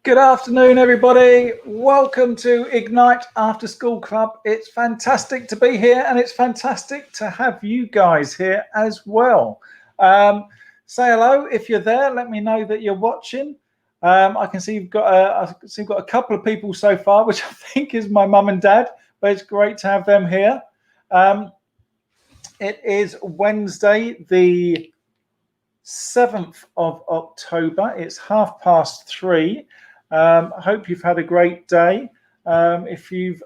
Good afternoon, everybody. Welcome to Ignite After School Club. It's fantastic to be here, and it's fantastic to have you guys here as well. Say hello if you're there. Let me know that you're watching. I can see you've got a couple of people so far, which I think is my mum and dad. But it's great to have them here. It is Wednesday, the 7th of October. It's 3:30. I hope you've had a great day. If you've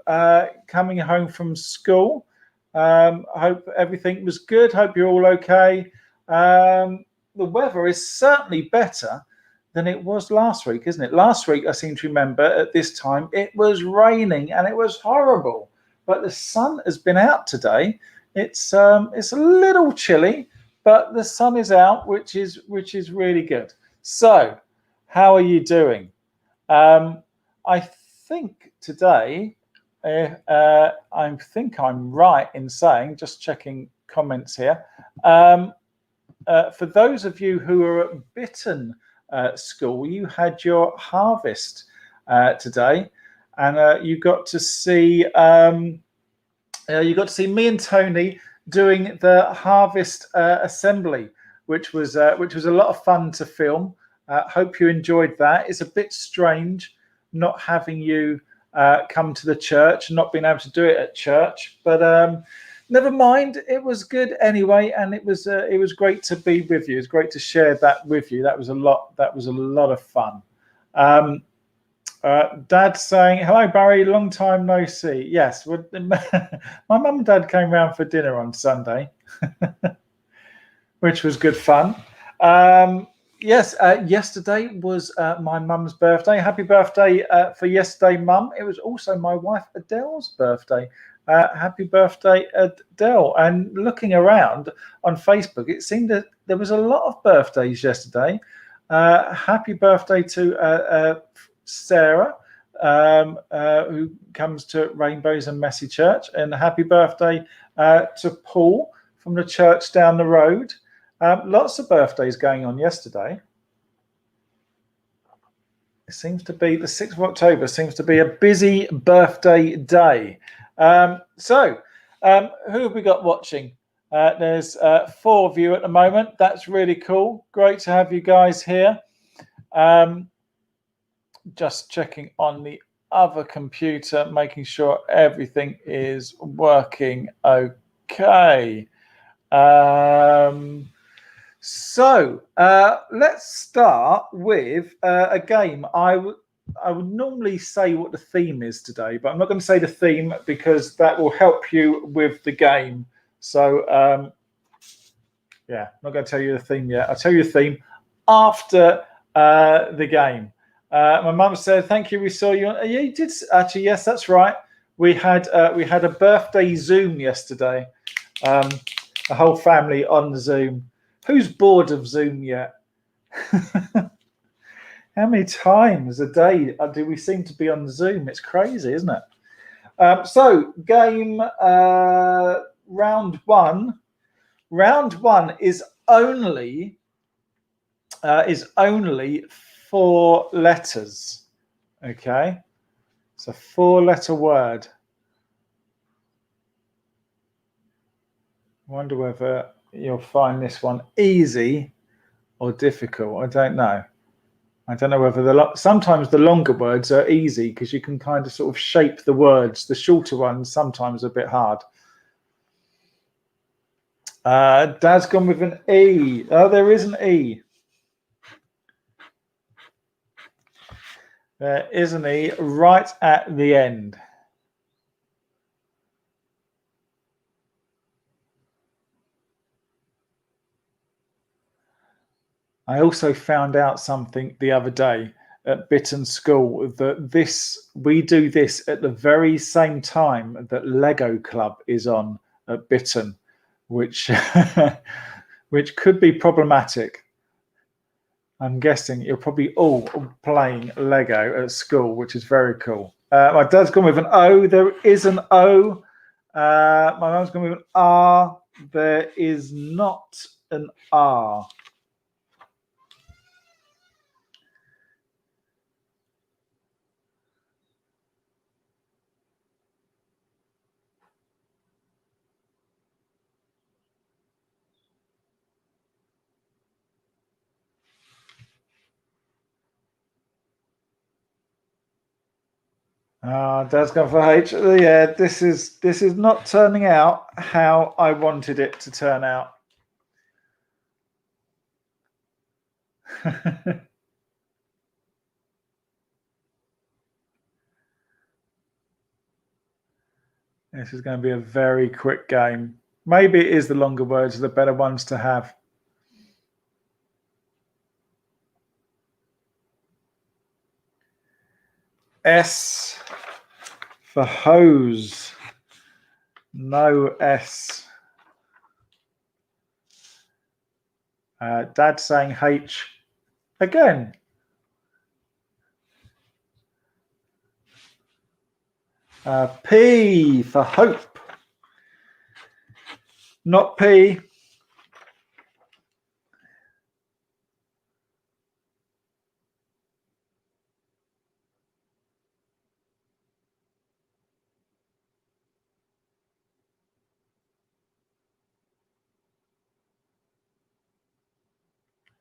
coming home from school, I hope everything was good. Hope you're all okay. The weather is certainly better than it was last week, isn't it? Last week, I seem to remember at this time it was raining and it was horrible. But the sun has been out today. It's a little chilly, but the sun is out, which is really good. So, how are you doing? I think today, I think I'm right in saying, just checking comments here. For those of you who are at Bitton School, you had your harvest today, and you got to see me and Tony doing the harvest assembly, which was a lot of fun to film. Hope you enjoyed that. It's a bit strange not having you come to the church, not being able to do it at church, but never mind. It was good anyway, and it was great to be with you. It's great to share that with you. That was a lot of fun. Dad saying, hello, Barry, long time no see. Yes, my mum and dad came round for dinner on Sunday, which was good fun. Yes, yesterday was my mum's birthday. Happy birthday for yesterday, Mum. It was also my wife Adele's birthday. Happy birthday, Adele. And looking around on Facebook, it seemed that there was a lot of birthdays yesterday. Happy birthday to Sarah, who comes to Rainbows and Messy Church, and happy birthday to Paul from the church down the road. Lots of birthdays going on yesterday. It seems to be the 6th of October, seems to be a busy birthday day. So who have we got watching? There's 4 of you at the moment. That's really cool. Great to have you guys here. Just checking on the other computer, making sure everything is working okay. So let's start with a game. I would normally say what the theme is today, but I'm not going to say the theme because that will help you with the game. So yeah, I'm not going to tell you the theme yet. I'll tell you the theme after the game. My mum said, "Thank you. We saw you." Yeah, you did actually. Yes, that's right. We had a birthday Zoom yesterday. The whole family on Zoom. Who's bored of Zoom yet? How many times a day do we seem to be on Zoom? It's crazy, isn't it? So game round one. Round one is only 4 letters. Okay, it's a 4-letter word. I wonder whether you'll find this one easy or difficult. I don't know. I don't know whether sometimes the longer words are easy because you can kind of sort of shape the words. The shorter ones sometimes are a bit hard. Dad's gone with an E. Oh, there is an E. There is an E right at the end. I also found out something the other day at Bitton School that we do this at the very same time that Lego Club is on at Bitton, which could be problematic. I'm guessing you're probably all playing Lego at school, which is very cool. My dad's gone with an O. There is an O. My mum's gone with an R. There is not an R. Dad's gone for H. Yeah, this is not turning out how I wanted it to turn out. This is going to be a very quick game. Maybe it is the longer words are the better ones to have. S for hose. No S. Dad saying H again. P for hope. Not P.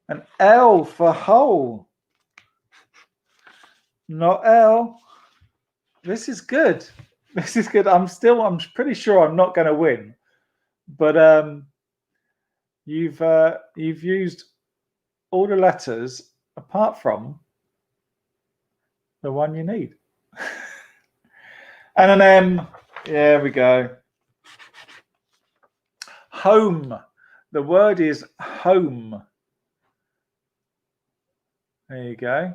An L for hole. Not L. This is good. This is good. I'm pretty sure I'm not going to win, but you've used all the letters apart from the one you need. And an M. There we go. Home. The word is home. There you go.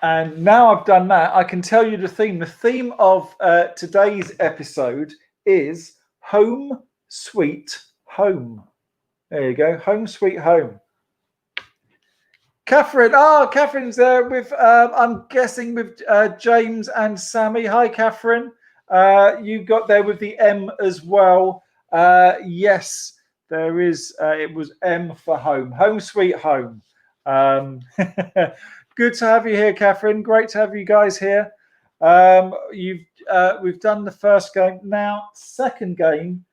And now I've done that, I can tell you the theme. The theme of today's episode is Home Sweet Home. There you go. Home Sweet Home. Catherine. Catherine's there with, I'm guessing, with James and Sammy. Hi, Catherine. You got there with the M as well. Yes, there is. It was M for home. Home Sweet Home. Good to have you here, Catherine. Great to have you guys here. We've done the first game. Now, second game.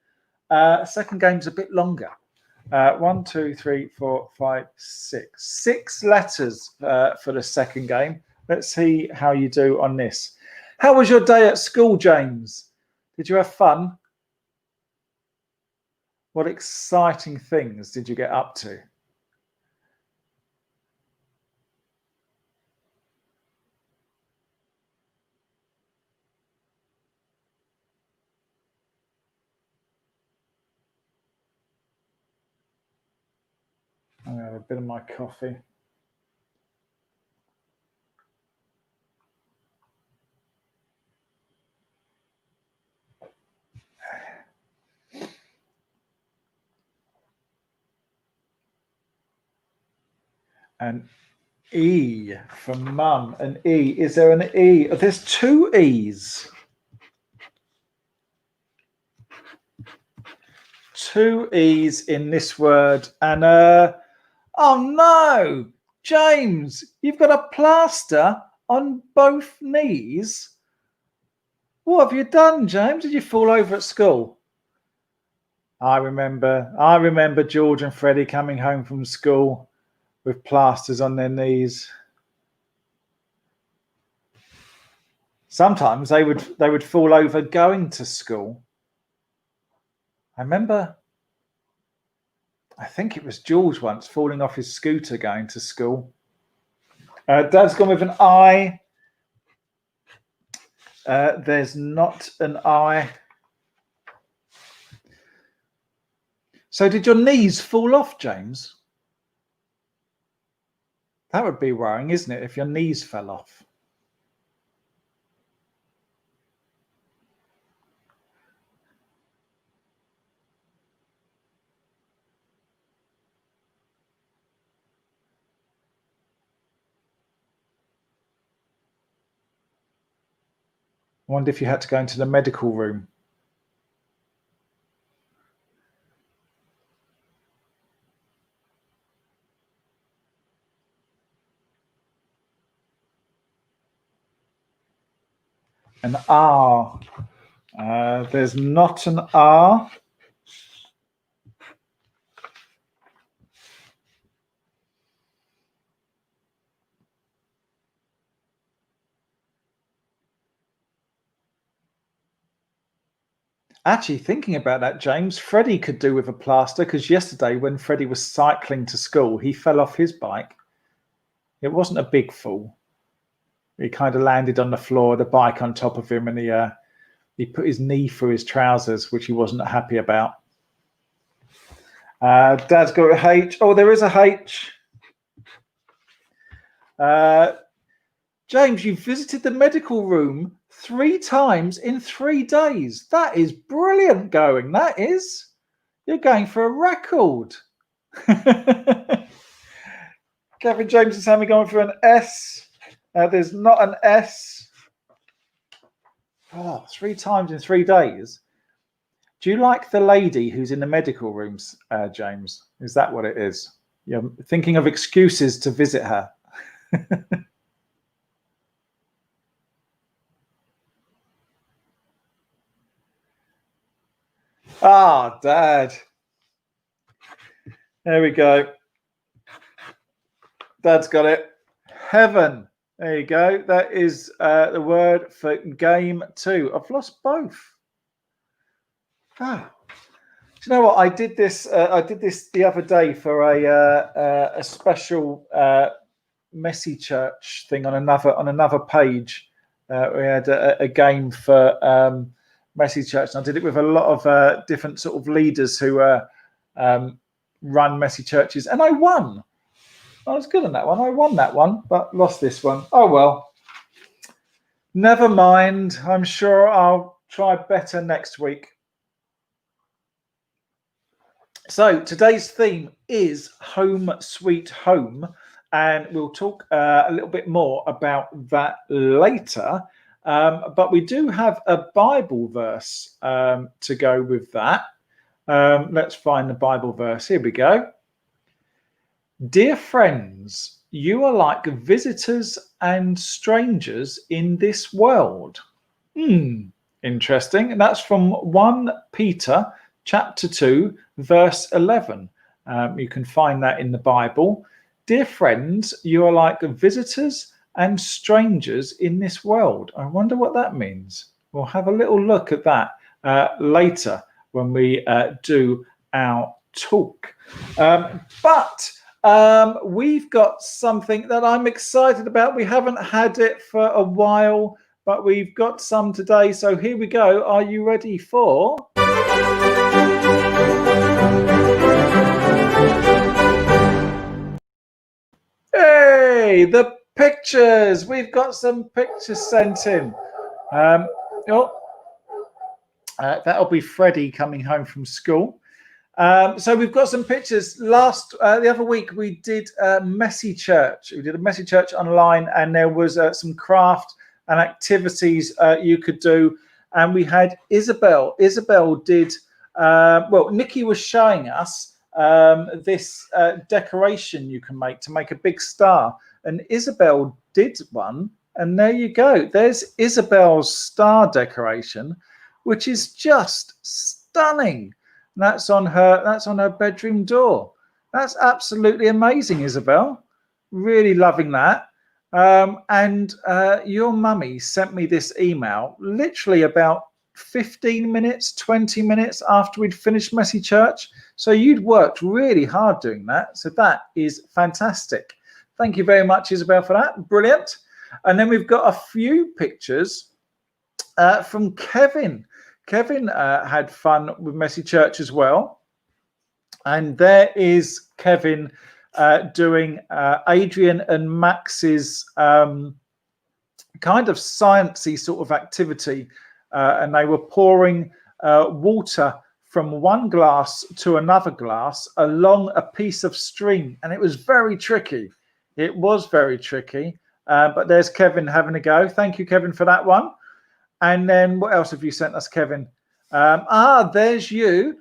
Second game's a bit longer. 1, 2, 3, 4, 5, 6. 6 letters for the second game. Let's see how you do on this. How was your day at school, James? Did you have fun? What exciting things did you get up to? I'm going to have a bit of my coffee. An E for mum. An E. Is there an E? Oh, there's 2 E's. 2 E's in this word. And oh no, James, you've got a plaster on both knees. What have you done, James? Did you fall over at school? I remember George and Freddie coming home from school with plasters on their knees. Sometimes they would fall over going to school. I remember, I think it was George once falling off his scooter going to school. Dad's gone with an I. There's not an I. So did your knees fall off, James? That would be worrying, isn't it, if your knees fell off? I wonder if you had to go into the medical room. An R. There's not an R. Actually, thinking about that, James, Freddie could do with a plaster, because yesterday when Freddie was cycling to school, he fell off his bike. It wasn't a big fall. He kind of landed on the floor, the bike on top of him, and he put his knee through his trousers, which he wasn't happy about. Dad's got a H. Oh, there is a H. James, you visited the medical room 3 times in 3 days. That is brilliant going. That is. You're going for a record. Kevin James is having going for an S. There's not an S. Oh, 3 times in 3 days. Do you like the lady who's in the medical rooms, James? Is that what it is? You're thinking of excuses to visit her. Ah, Dad. There we go. Dad's got it. Heaven. There you go. That is the word for game 2. I've lost both. Ah. Do you know what? I did this the other day for a special Messy Church thing on another page. We had a game for Messy Church, and I did it with a lot of different sort of leaders who run Messy Churches, and I won. I was good on that one. I won that one, but lost this one. Oh well. Never mind. I'm sure I'll try better next week. So today's theme is Home Sweet Home, and we'll talk a little bit more about that later. But we do have a Bible verse to go with that. Let's find the Bible verse. Here we go. Dear friends, you are like visitors and strangers in this world. Interesting. And that's from 1 Peter chapter 2, verse 11. You can find that in the Bible. Dear friends, you are like visitors and strangers in this world. I wonder what that means. We'll have a little look at that later when we do our talk. But we've got something that I'm excited about. We haven't had it for a while, but we've got some today. So here we go. Are you ready for... Hey, the pictures. We've got some pictures sent in. That'll be Freddie coming home from school. So we've got some pictures. The other week we did Messy Church. We did a Messy Church online, and there was some craft and activities you could do. And we had Isabel. Isabel did. Nikki was showing us this decoration you can make to make a big star, and Isabel did one, and there you go. There's Isabel's star decoration, which is just stunning. And that's on her bedroom door. That's absolutely amazing, Isabel. Really loving that. And your mummy sent me this email literally about 15 minutes, 20 minutes after we'd finished Messy Church. So you'd worked really hard doing that. So that is fantastic. Thank you very much, Isabel, for that. Brilliant. And then we've got a few pictures from Kevin. Kevin had fun with Messy Church as well. And there is Kevin doing Adrian and Max's kind of sciencey sort of activity. And they were pouring water from one glass to another glass along a piece of string. And it was very tricky. It was very tricky. But there's Kevin having a go. Thank you, Kevin, for that one. And then what else have you sent us, Kevin? There's you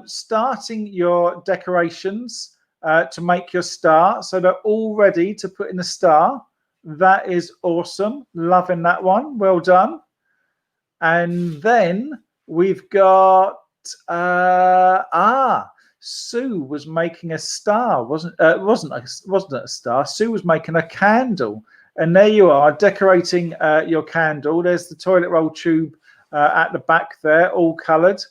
starting your decorations to make your star. So they're all ready to put in the star. That is awesome. Loving that one. Well done. And then we've got Sue was making a star. Wasn't a star. Sue was making a candle. And there you are, decorating your candle. There's the toilet roll tube at the back there, all coloured.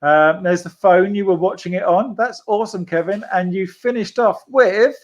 There's the phone you were watching it on. That's awesome, Kevin. And you finished off with,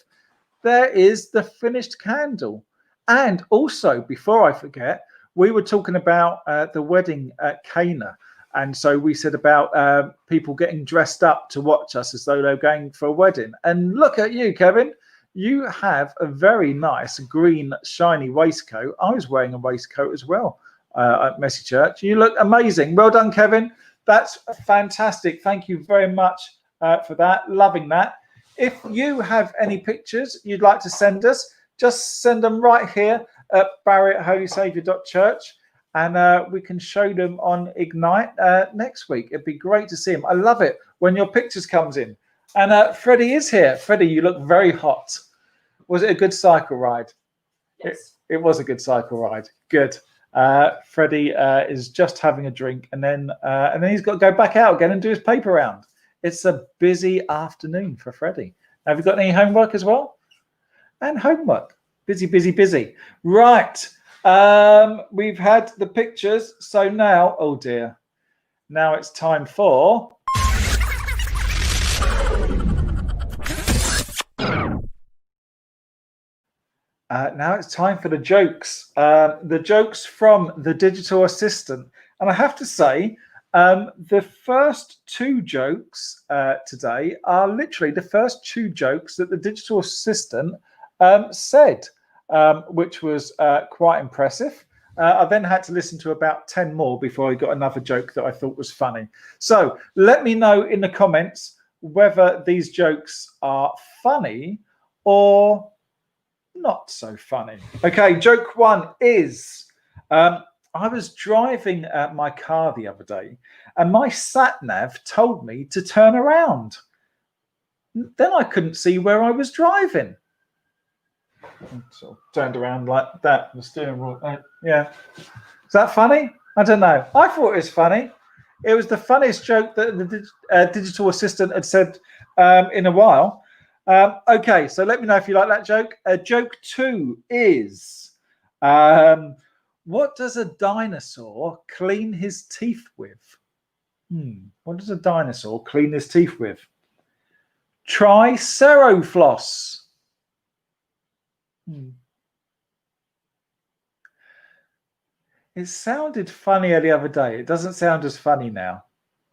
there is the finished candle. And also, before I forget, we were talking about the wedding at Cana. And so we said about people getting dressed up to watch us as though they're going for a wedding. And look at you, Kevin. You have a very nice green shiny waistcoat. I was wearing a waistcoat as well at Messy Church. You look amazing. Well done, Kevin. That's fantastic. Thank you very much for that. Loving that. If you have any pictures you'd like to send us, just send them right here at barry@holysaviour.church, and we can show them on Ignite next week. It'd be great to see them. I love it when your pictures comes in. And Freddie is here. Freddie, you look very hot. Was it a good cycle ride? Yes. It was a good cycle ride. Good. Freddie is just having a drink, and then he's got to go back out again and do his paper round. It's a busy afternoon for Freddie. Have you got any homework as well? And homework. Busy, busy, busy. Right. We've had the pictures. So now, oh dear. Now it's time for... now it's time for the jokes. The jokes from the digital assistant. And I have to say, the first two jokes today are literally the first two jokes that the digital assistant said, which was quite impressive. I then had to listen to about 10 more before I got another joke that I thought was funny. So let me know in the comments whether these jokes are funny or not so funny. Okay, joke one is, I was driving my car the other day and my sat nav told me to turn around. Then I couldn't see where I was driving. So turned around like that, the steering wheel. Yeah. Is that funny? I don't know. I thought it was funny. It was the funniest joke that the digital assistant had said in a while. Okay, so let me know if you like that joke. Joke two is, what does a dinosaur clean his teeth with? What does a dinosaur clean his teeth with? Tricerofloss. It sounded funnier the other day. It doesn't sound as funny now.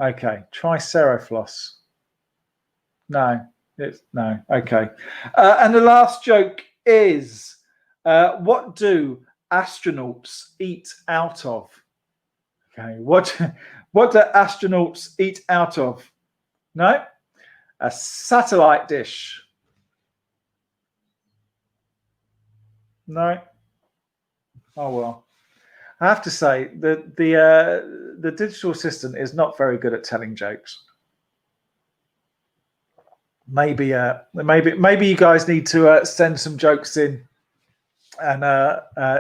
Okay, Tricerofloss. No. No. Okay. And the last joke is, what do astronauts eat out of? Okay. What do astronauts eat out of? No? A satellite dish. No. Oh well. I have to say that the digital assistant is not very good at telling jokes. Maybe you guys need to send some jokes in and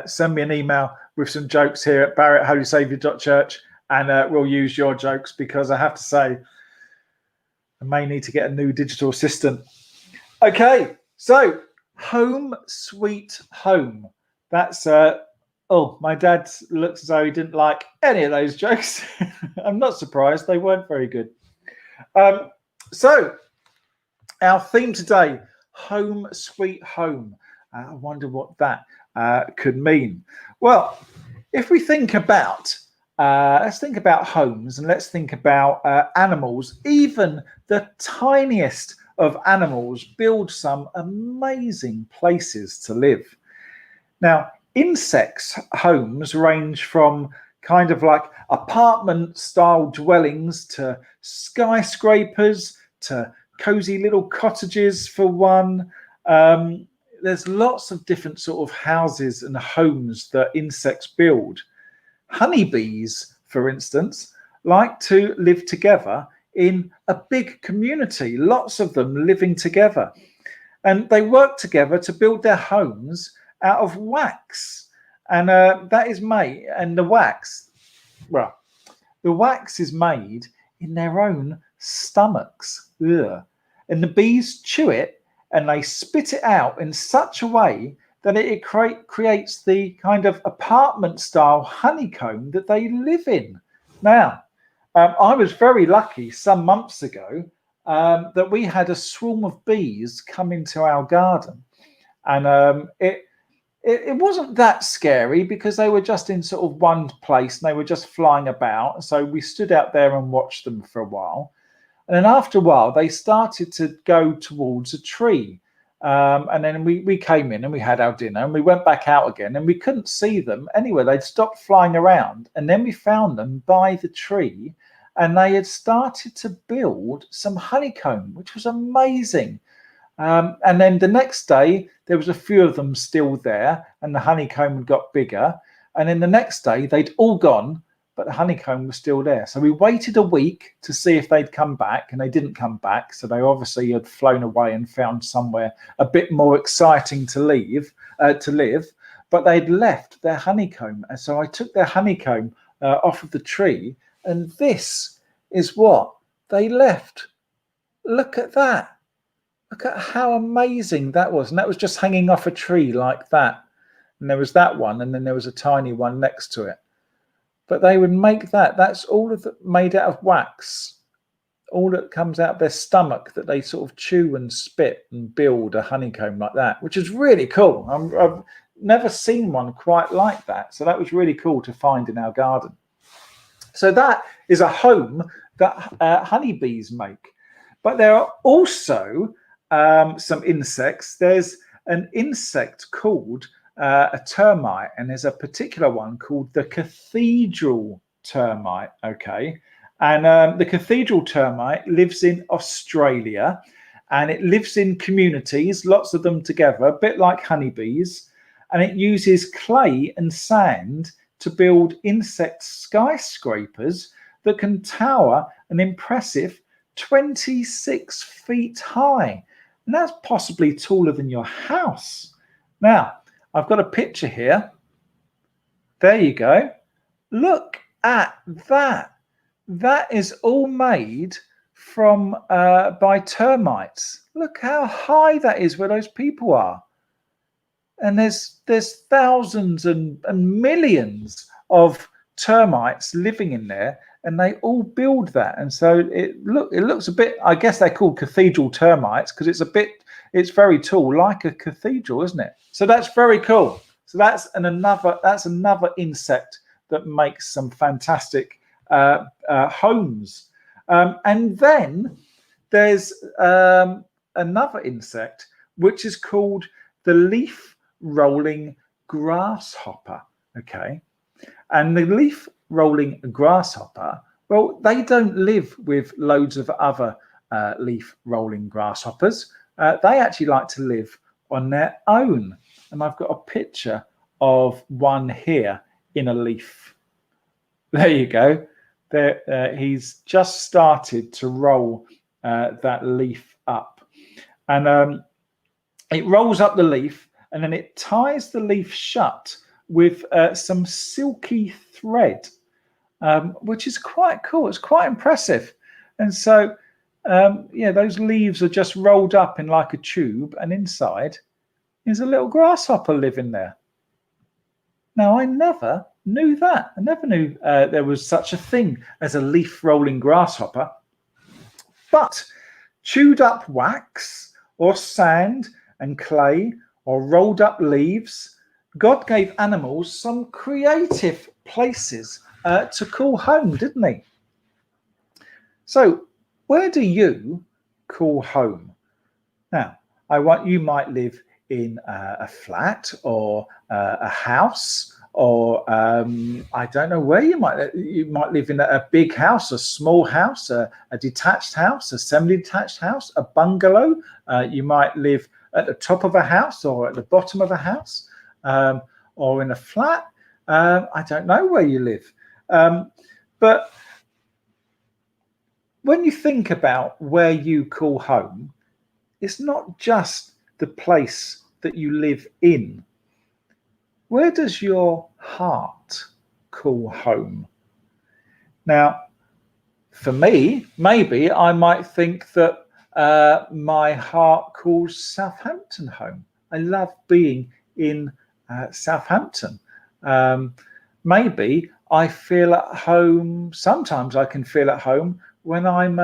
send me an email with some jokes here at barry@holysaviour.church, and we'll use your jokes, because I have to say I may need to get a new digital assistant. Okay, so home sweet home. That's oh, my dad looks as though he didn't like any of those jokes. I'm not surprised, they weren't very good. So our theme today, home sweet home. I wonder what that could mean. Well, if we think about, let's think about homes, and let's think about animals. Even the tiniest of animals build some amazing places to live. Now, insects' homes range from kind of like apartment-style dwellings to skyscrapers to cozy little cottages for one. There's lots of different sort of houses and homes that insects build. Honeybees, for instance, like to live together in a big community, lots of them living together. And they work together to build their homes out of wax. And that is made, and the wax is made in their own stomachs. Ugh. And the bees chew it and they spit it out in such a way that it creates the kind of apartment style honeycomb that they live in. Now, I was very lucky some months ago that we had a swarm of bees come into our garden, and it wasn't that scary because they were just in sort of one place and they were just flying about. So we stood out there and watched them for a while. And then after a while, they started to go towards a tree. And then we came in and we had our dinner and we went back out again and we couldn't see them anywhere. They'd stopped flying around. And then we found them by the tree and they had started to build some honeycomb, which was amazing. And then the next day, there was a few of them still there, and the honeycomb got bigger. And then the next day, they'd all gone, but the honeycomb was still there. So we waited a week to see if they'd come back, and they didn't come back. So they obviously had flown away and found somewhere a bit more exciting to live. But they'd left their honeycomb. And so I took their honeycomb off of the tree, and this is what they left. Look at that. Look at how amazing that was. And that was just hanging off a tree like that. And there was that one, and then there was a tiny one next to it. But they would make that. That's all of it made out of wax. All that comes out of their stomach that they sort of chew and spit and build a honeycomb like that, which is really cool. I've never seen one quite like that. So that was really cool to find in our garden. So that is a home that honeybees make. But there are also some insects. There's an insect called a termite, and there's a particular one called the cathedral termite. Okay, and the cathedral termite lives in Australia, and it lives in communities, lots of them together, a bit like honeybees, and it uses clay and sand to build insect skyscrapers that can tower an impressive 26 feet high. And that's possibly taller than your house. Now, I've got a picture here. There you go. Look at that. That is all made from by termites. Look how high that is where those people are. And there's thousands and millions of termites living in there, and they all build that. And so it looks a bit, I guess they're called cathedral termites because it's very tall, like a cathedral, isn't it? So that's very cool. So that's another insect that makes some fantastic homes. And then there's another insect which is called the leaf rolling grasshopper. Okay, and the leaf rolling grasshopper, well, they don't live with loads of other leaf rolling grasshoppers. They actually like to live on their own. And I've got a picture of one here in a leaf. There you go. There, he's just started to roll that leaf up. And it rolls up the leaf, and then it ties the leaf shut with some silky thread, which is quite cool. It's quite impressive. And so, those leaves are just rolled up in like a tube, and inside is a little grasshopper living there. Now, I never knew that. I never knew there was such a thing as a leaf rolling grasshopper. But chewed up wax or sand and clay or rolled up leaves, God gave animals some creative places to call home, didn't he? So where do you call home? Now, you might live in a flat or a house, or I don't know where you might live in a big house, a small house, a detached house, a semi-detached house, a bungalow. You might live at the top of a house or at the bottom of a house, or in a flat. I don't know where you live. But when you think about where you call home, it's not just the place that you live in. Where does your heart call home? Now, for me, maybe I might think that my heart calls Southampton home. I love being in Southampton. Maybe I feel at home. Sometimes I can feel at home when I'm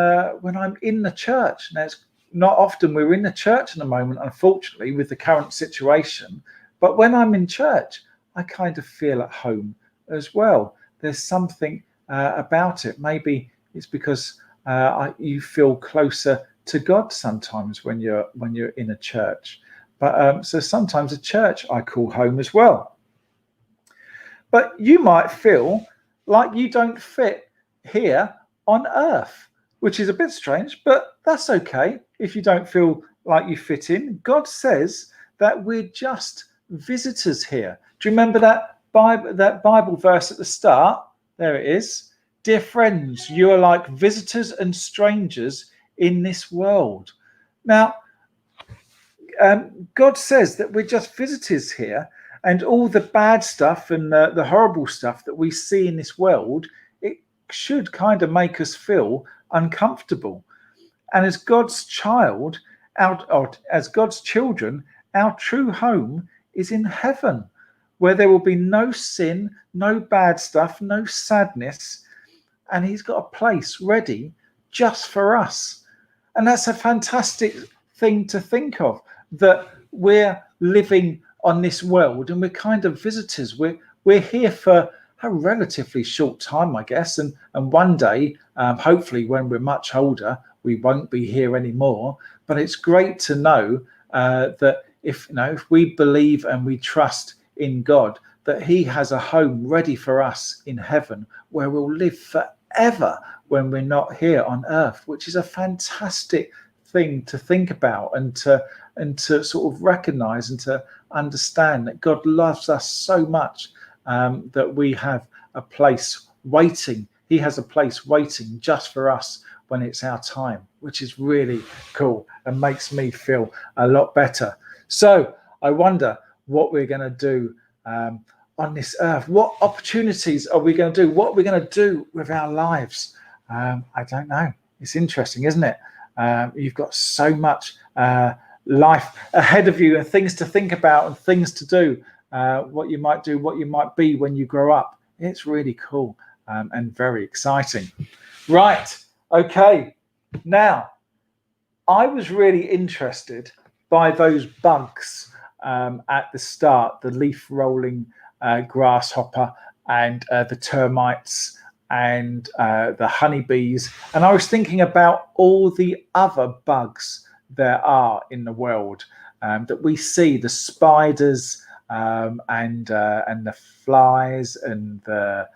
in the church. Now, it's not often we're in the church at the moment, unfortunately, with the current situation. But when I'm in church, I kind of feel at home as well. There's something about it. Maybe it's because you feel closer to God sometimes when you're in a church. But so sometimes a church I call home as well. But you might feel like you don't fit here on earth, which is a bit strange, but that's okay if you don't feel like you fit in. God says that we're just visitors here. Do you remember that Bible verse at the start? There it is. Dear friends, you are like visitors and strangers in this world. Now, God says that we're just visitors here, and all the bad stuff and the horrible stuff that we see in this world, it should kind of make us feel uncomfortable. And as God's child, as God's children, our true home is in heaven, where there will be no sin, no bad stuff, no sadness, and He's got a place ready just for us. And that's a fantastic thing to think of, that we're living on this world and we're kind of visitors. We're here for a relatively short time, I guess, and one day, hopefully when we're much older, we won't be here anymore. But it's great to know that if we believe and we trust in God, that He has a home ready for us in heaven where we'll live forever when we're not here on earth, which is a fantastic thing to think about and to sort of recognize and to understand that God loves us so much that we have a place waiting. He has a place waiting just for us when it's our time, which is really cool and makes me feel a lot better. So I wonder what we're going to do on this earth. What opportunities are we going to do? What are we going to do with our lives? I don't know. It's interesting, isn't it? You've got so much life ahead of you and things to think about and things to do, what you might do, what you might be when you grow up. It's really cool and very exciting. Right. Okay. Now, I was really interested by those bugs at the start, the leaf rolling grasshopper and the termites and the honeybees. And I was thinking about all the other bugs there are in the world that we see, the spiders and the flies and the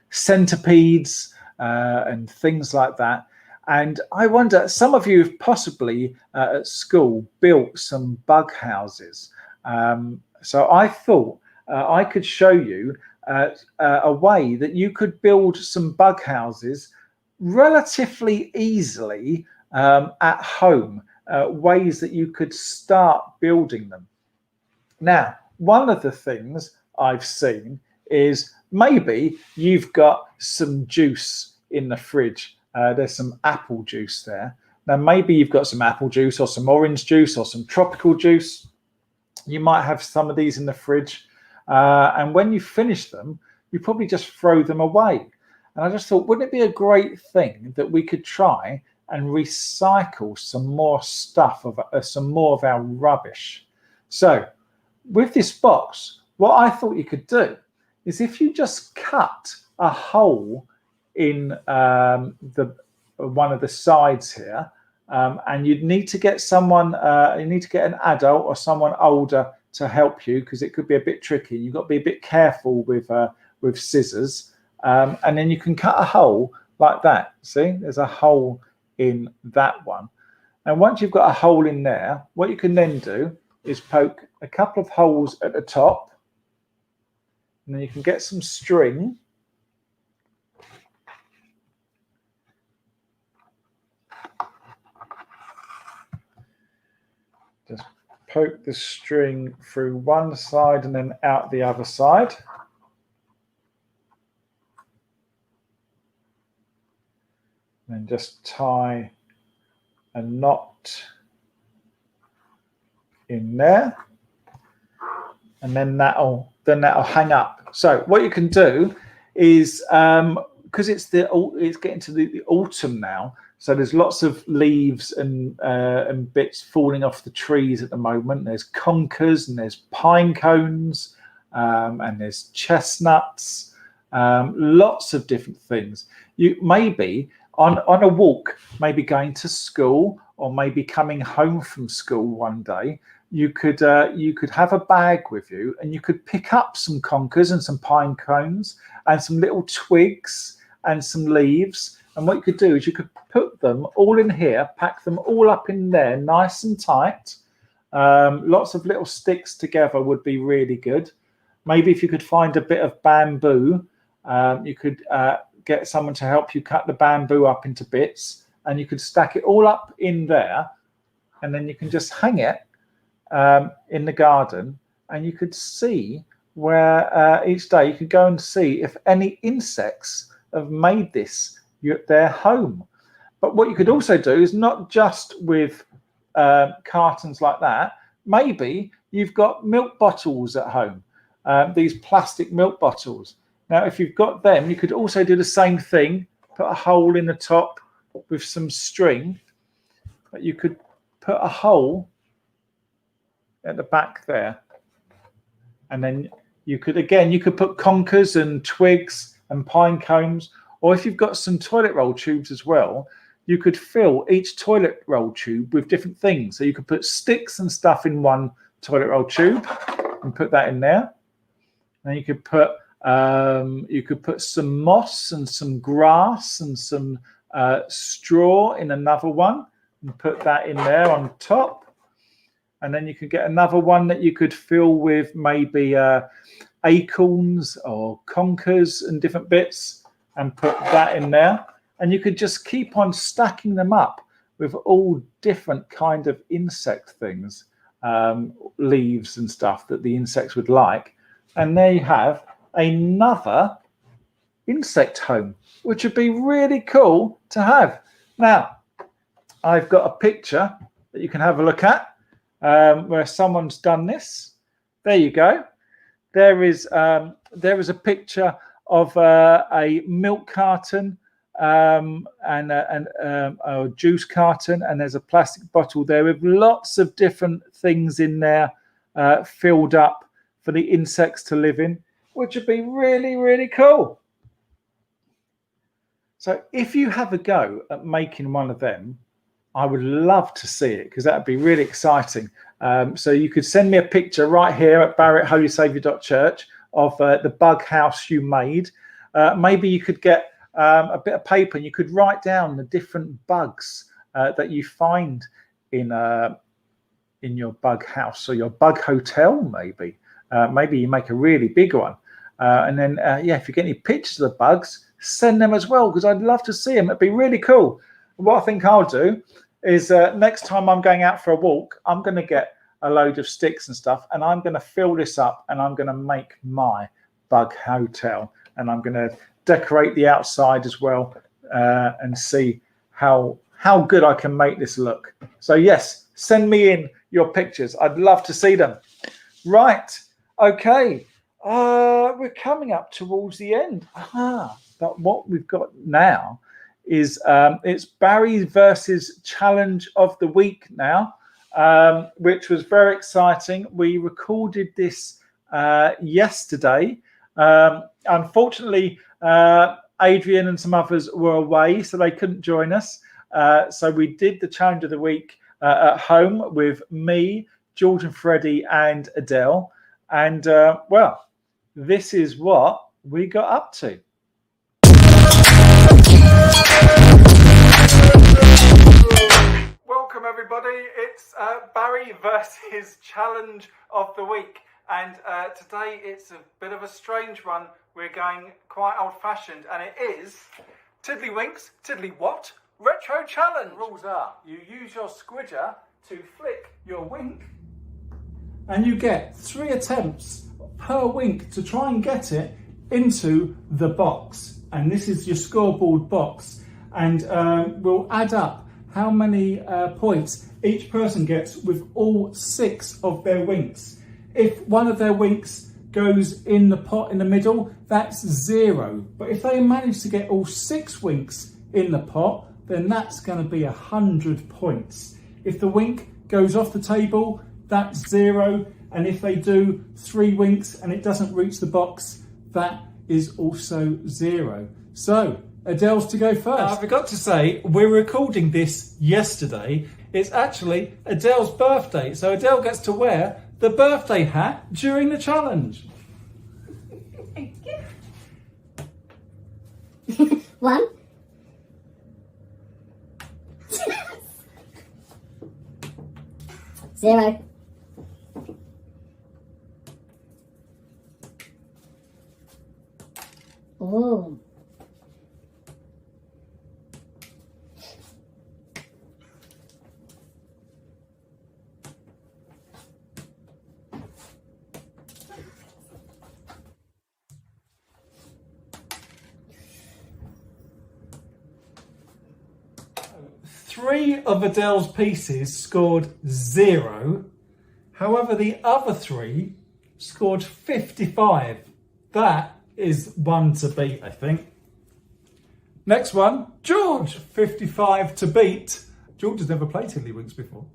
centipedes and things like that. And I wonder, some of you have possibly at school built some bug houses. So I thought I could show you a way that you could build some bug houses relatively easily at home, ways that you could start building them. Now, one of the things I've seen is maybe you've got some juice in the fridge. There's some apple juice there. Now, maybe you've got some apple juice or some orange juice or some tropical juice. You might have some of these in the fridge. And when you finish them, you probably just throw them away. And I just thought, wouldn't it be a great thing that we could try and recycle some more stuff, some more of our rubbish? So with this box, what I thought you could do is if you just cut a hole in one of the sides here, and you'd need to get someone, you need to get an adult or someone older to help you, because it could be a bit tricky. You've got to be a bit careful with scissors, and then you can cut a hole like that. See, there's a hole in that one. And once you've got a hole in there, what you can then do is poke a couple of holes at the top, and then you can get some string. Just poke the string through one side and then out the other side. And just tie a knot in there, and then that'll hang up. So what you can do is because it's getting to the autumn now, so there's lots of leaves and bits falling off the trees at the moment. There's conkers and there's pine cones and there's chestnuts, lots of different things. You maybe on a walk, maybe going to school or maybe coming home from school one day, you could have a bag with you and you could pick up some conkers and some pine cones and some little twigs and some leaves. And what you could do is you could put them all in here, pack them all up in there nice and tight. Lots of little sticks together would be really good. Maybe if you could find a bit of bamboo, you could get someone to help you cut the bamboo up into bits, and you could stack it all up in there, and then you can just hang it in the garden, and you could see where each day you could go and see if any insects have made this their home. But what you could also do is not just with cartons like that. Maybe you've got milk bottles at home, these plastic milk bottles. Now, if you've got them, you could also do the same thing, put a hole in the top with some string, but you could put a hole at the back there. And then you could put conkers and twigs and pine cones, or if you've got some toilet roll tubes as well, you could fill each toilet roll tube with different things. So you could put sticks and stuff in one toilet roll tube and put that in there. And you could put some moss and some grass and some straw in another one and put that in there on top. And then you could get another one that you could fill with maybe acorns or conkers and different bits and put that in there. And you could just keep on stacking them up with all different kind of insect things, leaves and stuff that the insects would like. And there you have another insect home, which would be really cool to have. Now, I've got a picture that you can have a look at where someone's done this. There you go. There is a picture of a milk carton and a juice carton, and there's a plastic bottle there with lots of different things in there filled up for the insects to live in, which would be really, really cool. So if you have a go at making one of them, I would love to see it, because that would be really exciting. So you could send me a picture right here at barrettholysaviour.church of the bug house you made. Maybe you could get a bit of paper and you could write down the different bugs that you find in your bug house or your bug hotel. Maybe you make a really big one. And then, if you get any pictures of the bugs, send them as well, because I'd love to see them. It'd be really cool. What I think I'll do is next time I'm going out for a walk, I'm going to get a load of sticks and stuff, and I'm going to fill this up, and I'm going to make my bug hotel, and I'm going to decorate the outside as well, and see how good I can make this look. So yes, send me in your pictures. I'd love to see them. Right. Okay. We're coming up towards the end. But what we've got now is it's Barry versus Challenge of the Week now, which was very exciting. We recorded this yesterday. Unfortunately, Adrian and some others were away, so they couldn't join us. So we did the Challenge of the Week at home with me, George and Freddie and Adele. And, this is what we got up to. Welcome, everybody. It's Barry versus Challenge of the Week. And today it's a bit of a strange one. We're going quite old-fashioned, and it is Tiddlywinks, Tiddly what? Retro Challenge. Rules are, you use your squidger to flick your wink, and you get 3 attempts per wink to try and get it into the box. And this is your scoreboard box, and we'll add up how many points each person gets with all 6 of their winks. If one of their winks goes in the pot in the middle, that's 0. But if they manage to get all 6 winks in the pot, then that's going to be 100 points. If the wink goes off the table, that's 0. And if they do 3 winks and it doesn't reach the box, that is also 0. So Adele's to go first. I forgot to say, we're recording this yesterday. It's actually Adele's birthday. So Adele gets to wear the birthday hat during the challenge. 1. Zero. Ooh. Three of Adele's pieces scored 0. However, the other 3 scored 55. That is one to beat, I think. Next one, George, 55 to beat. George has never played Tiddlywinks before.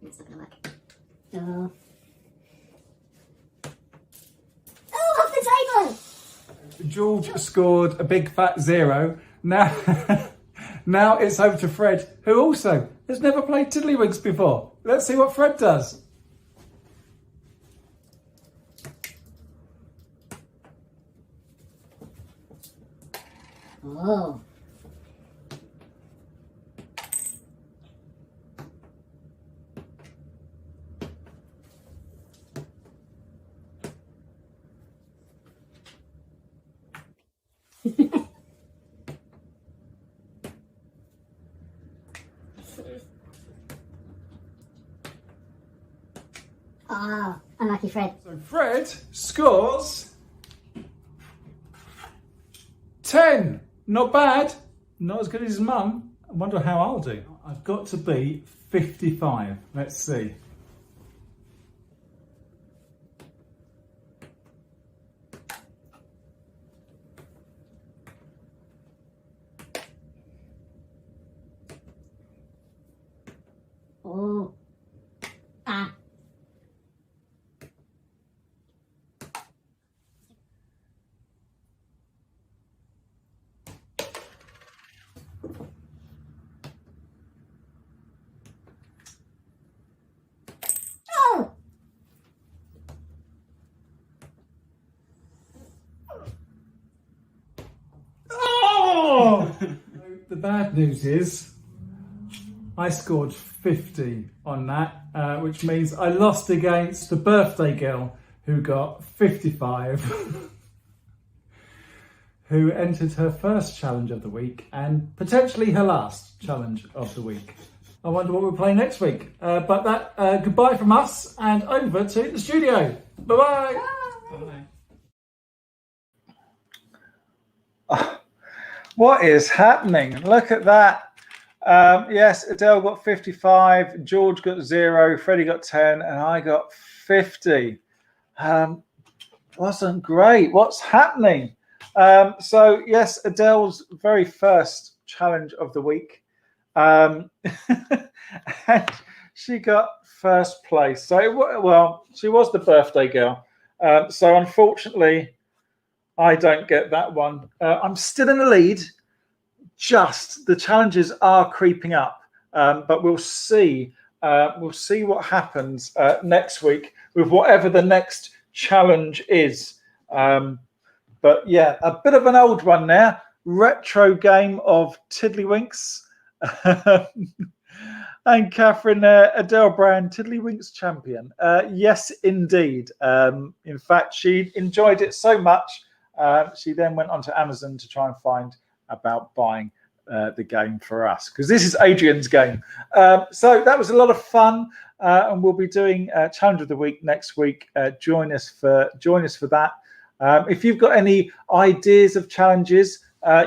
It's not gonna work. Oh. Oh, off the table! George scored a big fat 0. Now, now it's over to Fred, who also has never played Tiddlywinks before. Let's see what Fred does. Oh. Oh, unlucky Fred. So Fred scores 10. Not bad. Not as good as his mum. I wonder how I'll do. I've got to be 55. Let's see. Oh. Ah. Oh. Oh! The bad news is I scored 50 on that, which means I lost against the birthday girl who got 55, who entered her first challenge of the week and potentially her last challenge of the week. I wonder what we'll play next week. But that goodbye from us and over to the studio. Bye-bye. Oh, what is happening? Look at that. Yes, Adele got 55, George got 0, Freddie got 10, and I got 50. Wasn't great. What's happening? So, yes, Adele's very first challenge of the week. And she got first place. So, well, she was the birthday girl. So, unfortunately, I don't get that one. I'm still in the lead. Just the challenges are creeping up, but we'll see. We'll see what happens next week with whatever the next challenge is. But yeah, a bit of an old one now. Retro game of Tiddlywinks. And Catherine, Adele Brand, Tiddlywinks champion. Yes, indeed. In fact, she enjoyed it so much, she then went onto Amazon to try and find about buying the game for us, because this is Adrian's game. So that was a lot of fun, and we'll be doing Challenge of the Week next week. Join us for that. If you've got any ideas of challenges,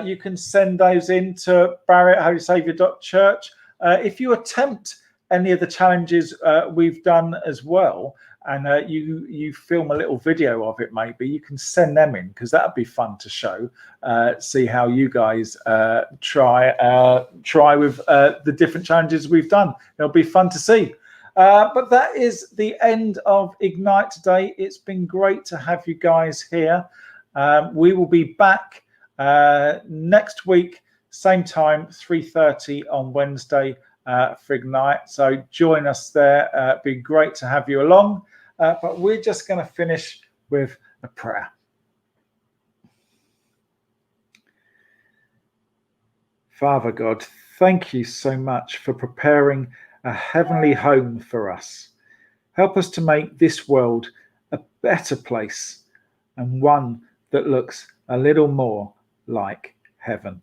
you can send those in to barry@holysaviour.church. If you attempt any of the challenges we've done as well, and you film a little video of it, maybe you can send them in, because that'd be fun to show. See how you guys try with the different challenges we've done. It'll be fun to see. But that is the end of Ignite today. It's been great to have you guys here. We will be back next week, same time, 3:30 on Wednesday for Ignite. So join us there. It'd be great to have you along. But we're just going to finish with a prayer. Father God, thank you so much for preparing a heavenly home for us. Help us to make this world a better place, and one that looks a little more like heaven.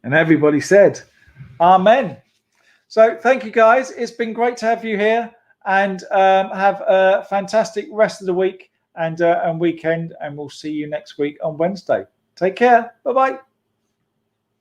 And everybody said, Amen. So thank you, guys. It's been great to have you here, and have a fantastic rest of the week and weekend, and we'll see you next week on Wednesday. Take care. Bye-bye.